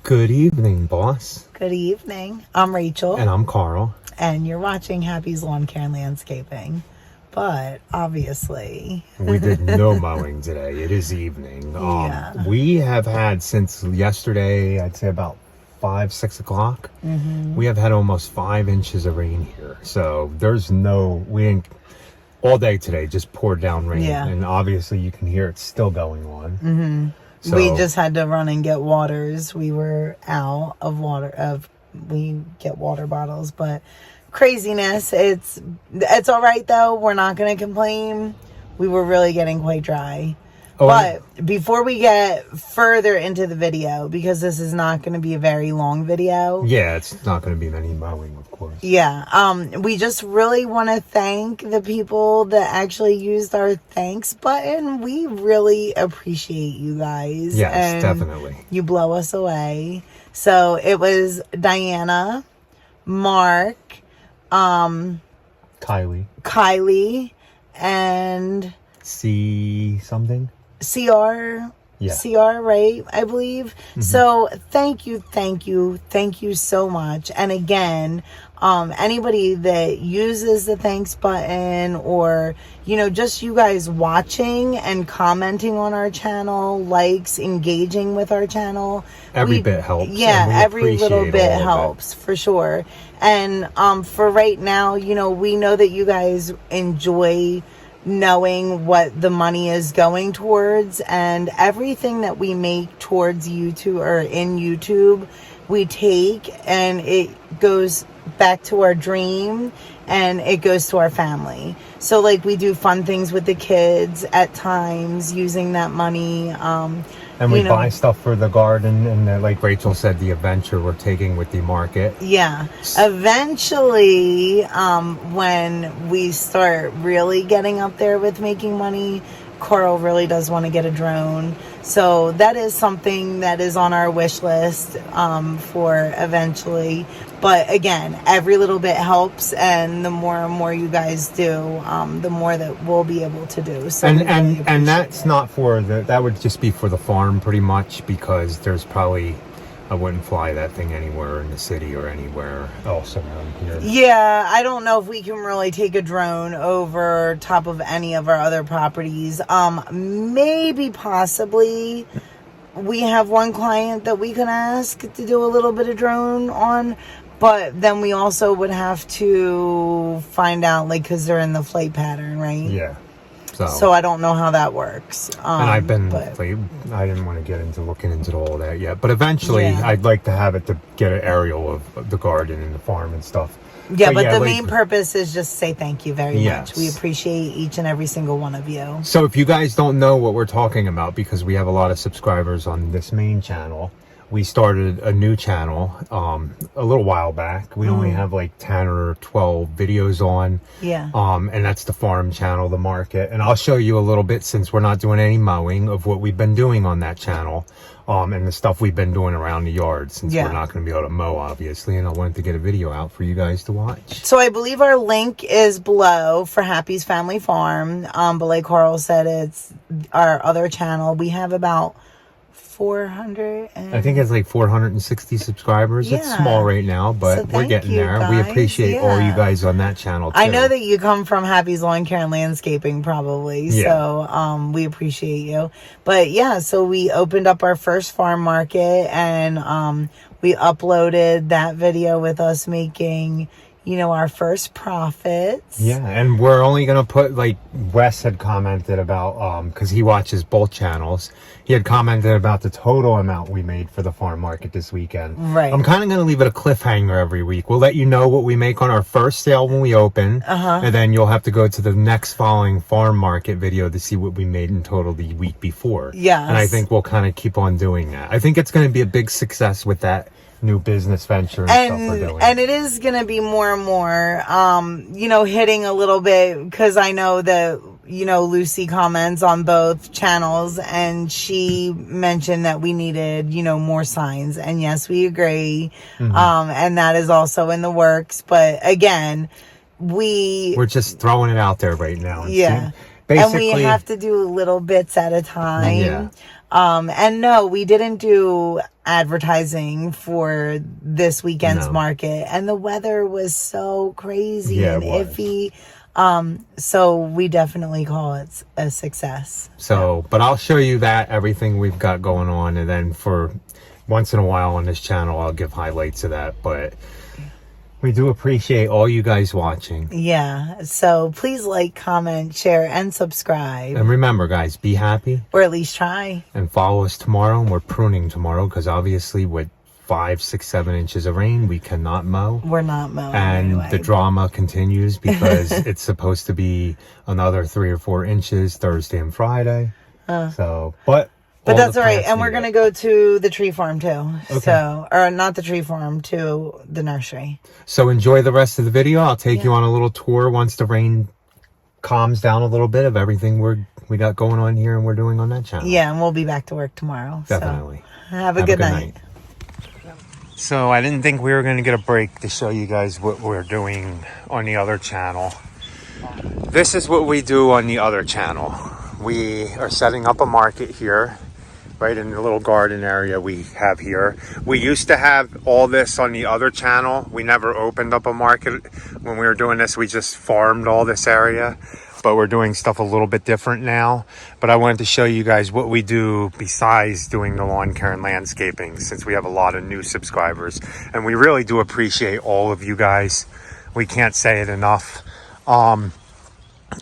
Good evening, boss. Good evening. I'm Rachel. And I'm Carl. And you're watching Happy's Lawn Care and Landscaping. But obviously, we did no mowing today. It is evening. Yeah. We have had since yesterday, I'd say about 5-6 o'clock. Mm-hmm. We have had almost 5 inches of rain here. So we didn't, all day today just poured down rain. Yeah. And obviously you can hear it's still going on. Mm-hmm. So, we just had to run and get waters. We were out of water. We get water bottles, but craziness. It's all right though. We're not going to complain. We were really getting quite dry. But before we get further into the video, because this is not going to be a very long video. Yeah, it's not going to be many mowing, of course. Yeah. We just really want to thank the people that actually used our thanks button. We really appreciate you guys. Yes, and definitely. You blow us away. So it was Diana, Mark, Kylie, and C something. CR, yeah. CR, right? I believe. Mm-hmm. So thank you so much. And again, anybody that uses the thanks button, or just you guys watching and commenting on our channel, likes, engaging with our channel, every bit helps. Yeah, every little bit helps for sure. And for right now, we know that you guys enjoy knowing what the money is going towards, and everything that we make towards YouTube or in YouTube, we take and it goes back to our dream and it goes to our family. So like we do fun things with the kids at times using that money. And we buy stuff for the garden, and like Rachel said, the adventure we're taking with the market. Yeah. Eventually, when we start really getting up there with making money, Carl really does want to get a drone. So that is something that is on our wish list for eventually. But again, every little bit helps, and the more and more you guys do, the more that we'll be able to do. So and that's not for that would just be for the farm pretty much, because there's probably, I wouldn't fly that thing anywhere in the city or anywhere else around here. Yeah, I don't know if we can really take a drone over top of any of our other properties. Maybe, possibly, we have one client that we can ask to do a little bit of drone on, but then we also would have to find out, like, because they're in the flight pattern, right? Yeah. So I don't know how that works. And I didn't want to get into looking into all that yet. But eventually, I'd like to have it to get an aerial of the garden and the farm and stuff. Yeah, but the main purpose is just say thank you very much. We appreciate each and every single one of you. So if you guys don't know what we're talking about, because we have a lot of subscribers on this main channel, we started a new channel a little while back. We only have like 10 or 12 videos on. Yeah. And that's the farm channel, the market. And I'll show you a little bit, since we're not doing any mowing, of what we've been doing on that channel. And the stuff we've been doing around the yard, since we're not going to be able to mow, obviously. And I wanted to get a video out for you guys to watch. So I believe our link is below for Happy's Family Farm. But like Carl said, it's our other channel. We have about 400 I think it's like 460 subscribers. Yeah. It's small right now, but we're getting there. Guys. We appreciate all you guys on that channel too. I know that you come from Happy's Lawn Care and Landscaping probably. Yeah. So we appreciate you. But yeah, so we opened up our first farm market, and we uploaded that video with us making our first profits. Yeah, and we're only going to put, like Wes had commented about, because he watches both channels, he had commented about the total amount we made for the farm market this weekend. Right. I'm kind of going to leave it a cliffhanger every week. We'll let you know what we make on our first sale when we open, and then you'll have to go to the next following farm market video to see what we made in total the week before. Yes. And I think we'll kind of keep on doing that. I think it's going to be a big success with that new business venture and stuff we're doing. And it is going to be more and more, hitting a little bit, because I know that, Lucy comments on both channels, and she mentioned that we needed, more signs. And yes, we agree. And that is also in the works. But again, we're just throwing it out there right now. Yeah. And we have to do little bits at a time. And no, we didn't do advertising for this weekend's market, and the weather was so crazy and iffy. So we definitely call it a success. So, but I'll show you that everything we've got going on, and then for once in a while on this channel, I'll give highlights of that. But we do appreciate all you guys watching. Yeah. So please like, comment, share, and subscribe. And remember, guys, be happy. Or at least try. And follow us tomorrow. And we're pruning tomorrow because obviously with 5, 6, 7 inches of rain, we cannot mow. We're not mowing. And anyway. the drama continues because it's supposed to be another 3 or 4 inches Thursday and Friday. But that's all right. And we're going to go to the tree farm too. Okay. So, or not the tree farm, to the nursery. So enjoy the rest of the video. I'll take you on a little tour once the rain calms down a little bit of everything we got going on here and we're doing on that channel. Yeah, and we'll be back to work tomorrow. Definitely. So have a good night. So I didn't think we were going to get a break to show you guys what we're doing on the other channel. This is what we do on the other channel. We are setting up a market here, right in the little garden area we have here. We used to have all this on the other channel. We never opened up a market. When we were doing this, we just farmed all this area. But we're doing stuff a little bit different now. But I wanted to show you guys what we do besides doing the lawn care and landscaping, since we have a lot of new subscribers. And we really do appreciate all of you guys. We can't say it enough. I've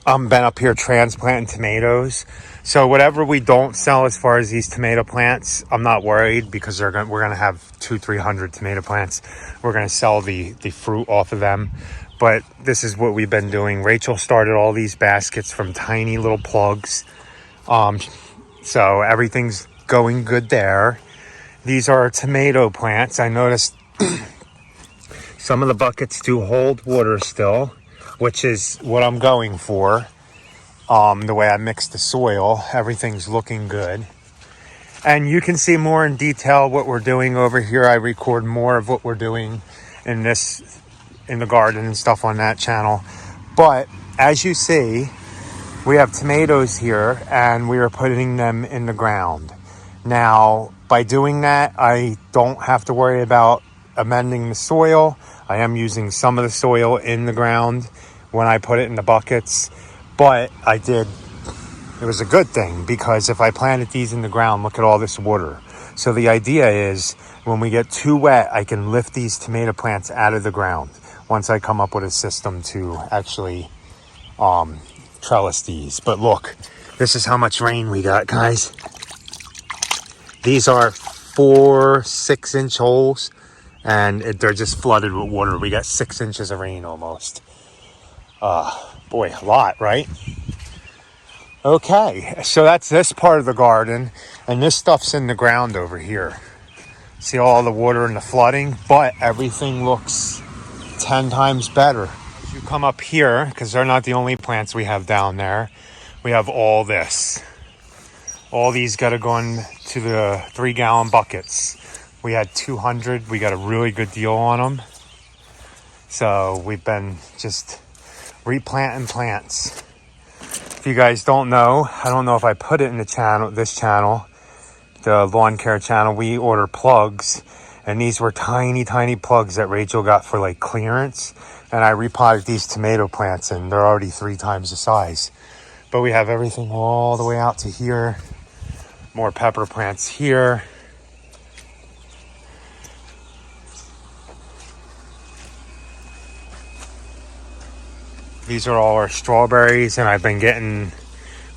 been up here transplanting tomatoes. So whatever we don't sell as far as these tomato plants, I'm not worried because we're gonna have 200-300 tomato plants. We're gonna sell the fruit off of them. But this is what we've been doing. Rachel started all these baskets from tiny little plugs. So everything's going good there. These are tomato plants. I noticed some of the buckets do hold water still, which is what I'm going for. The way I mix the soil, everything's looking good. And you can see more in detail what we're doing over here. I record more of what we're doing in the garden and stuff on that channel. But as you see, we have tomatoes here and we are putting them in the ground. Now, by doing that, I don't have to worry about amending the soil. I am using some of the soil in the ground when I put it in the buckets. But it was a good thing because if I planted these in the ground, look at all this water. So the idea is when we get too wet, I can lift these tomato plants out of the ground once I come up with a system to actually trellis these. But look, this is how much rain we got, guys. These are 4-6 inch holes and they're just flooded with water. We got 6 inches of rain almost. Boy, a lot, right? Okay, so that's this part of the garden, and this stuff's in the ground over here. See all the water and the flooding, but everything looks 10 times better. As you come up here, because they're not the only plants we have down there, we have all this. All these got to go into the 3-gallon buckets. We had 200. We got a really good deal on them. So we've been just replanting plants. If you guys don't know, I don't know if I put it in this channel, the lawn care channel, we order plugs, and these were tiny plugs that Rachel got for like clearance, and I repotted these tomato plants and they're already 3 times the size. But we have everything all the way out to here. More pepper plants here. These are all our strawberries, and I've been getting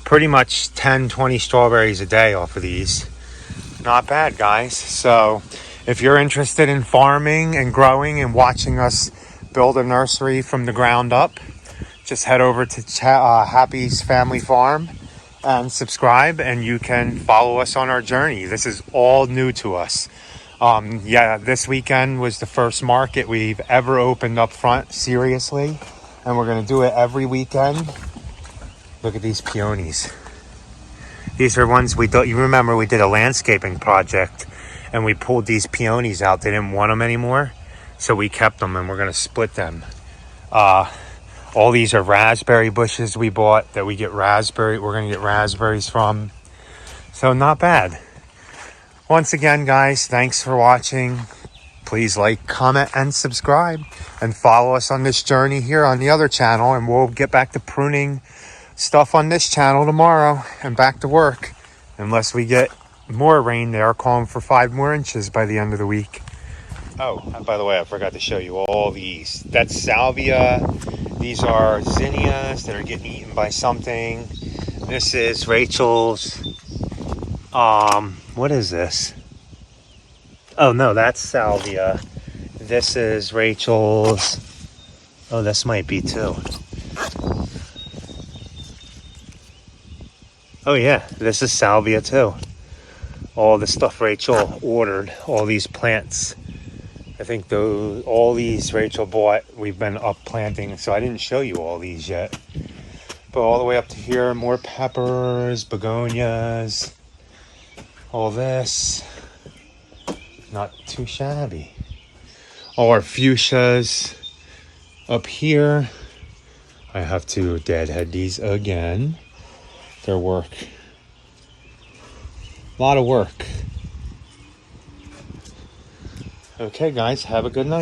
pretty much 10-20 strawberries a day off of these. Not bad, guys. So if you're interested in farming and growing and watching us build a nursery from the ground up, just head over to Happy's Family Farm and subscribe, and you can follow us on our journey. This is all new to us. This weekend was the first market we've ever opened up front, seriously. And we're going to do it every weekend. Look at these peonies. These are ones we don't, you remember we did a landscaping project and we pulled these peonies out. They didn't want them anymore. So we kept them and we're going to split them. All these are raspberry bushes we bought that we're going to get raspberries from. So not bad. Once again, guys, thanks for watching. Please like, comment, and subscribe. And follow us on this journey here on the other channel. And we'll get back to pruning stuff on this channel tomorrow and back to work. Unless we get more rain. They are calling for 5 more inches by the end of the week. Oh, and by the way, I forgot to show you all these. That's salvia. These are zinnias that are getting eaten by something. This is Rachel's. What is this? Oh no, that's salvia. This is Rachel's. Oh, this might be too. Oh yeah, this is salvia too. All the stuff Rachel ordered, all these plants. I think all these Rachel bought, we've been up planting, so I didn't show you all these yet. But all the way up to here, more peppers, begonias, all this. Not too shabby. All our fuchsias up here. I have to deadhead these again. Their work. A lot of work. Okay, guys, have a good night.